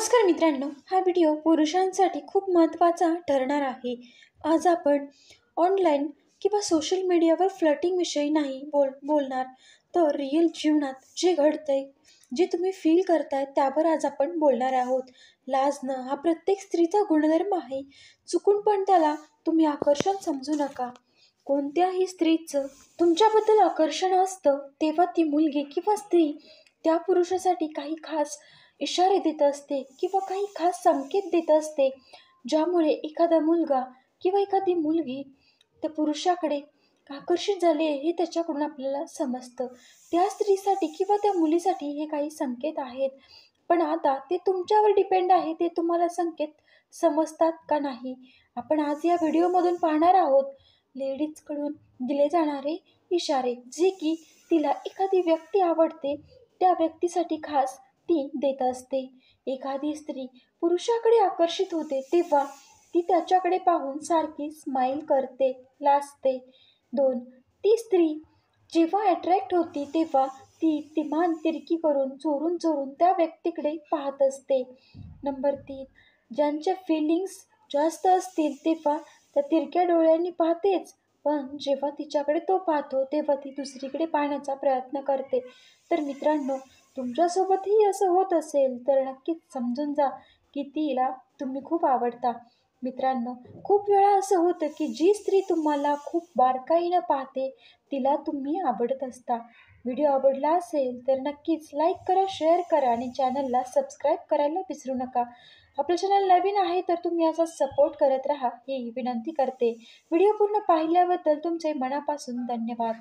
नमस्कार मित्रांनो, हा व्हिडिओ पुरुषांसाठी खूप महत्त्वाचा ठरणार आहे. आज आपण ऑनलाईन किंवा सोशल मीडियावर फ्लर्टिंगविषयी नाही बोलणार, तर रिअल जीवनात जे घडतंय, जे तुम्ही फील करताय त्यावर आज आपण बोलणार आहोत. लाजणं हा प्रत्येक स्त्रीचा गुणधर्म आहे. चुकून पण त्याला तुम्ही आकर्षण समजू नका. कोणत्याही स्त्रीचं तुमच्याबद्दल आकर्षण असतं तेव्हा ती मुलगी किंवा स्त्री त्या पुरुषासाठी काही खास इशारे देत असते किंवा काही खास संकेत देत असते, ज्यामुळे एखादा मुलगा किंवा एखादी मुलगी त्या पुरुषाकडे आकर्षित झाले हे त्याच्याकडून आपल्याला समजतं. त्या स्त्रीसाठी किंवा त्या मुलीसाठी हे काही संकेत आहेत. पण आता ते तुमच्यावर डिपेंड आहे, ते तुम्हाला संकेत समजतात का नाही. आपण आज या व्हिडिओमधून पाहणार आहोत लेडीजकडून दिले जाणारे इशारे, जे की तिला एखादी व्यक्ती आवडते त्या व्यक्तीसाठी खास ती देत असते. एखादी स्त्री पुरुषाकडे आकर्षित होते तेव्हा ती त्याच्याकडे पाहून सारखी स्माईल करते, लाजते. 2. ती स्त्री जेव्हा अट्रॅक्ट होती तेव्हा ती मान तिरकी करून चोरून चोरून त्या व्यक्तीकडे पाहत असते. नंबर 3. ज्यांच्या फिलिंग्स जास्त असतील तेव्हा त्या तिरक्या डोळ्यांनी पाहतेच, पण जेव्हा तिच्याकडे तो पाहतो तेव्हा ती दुसरीकडे पाहण्याचा प्रयत्न करते. तर मित्रांनो, तुमच्यासोबतही असं होत असेल तर नक्कीच समजून जा की तिला तुम्ही खूप आवडता. मित्रांनो, खूप वेळा असं होतं की जी स्त्री तुम्हाला खूप बारकाईनं पाहते तिला तुम्ही आवडत असता. व्हिडिओ आवडला असेल तर नक्कीच लाईक करा, शेअर करा आणि चॅनलला सबस्क्राईब करायला विसरू नका. आपलं चॅनल नवीन आहे तर तुम्ही असा सपोर्ट करत राहा ही विनंती करते. व्हिडिओ पूर्ण पाहिल्याबद्दल तुमचे मनापासून धन्यवाद.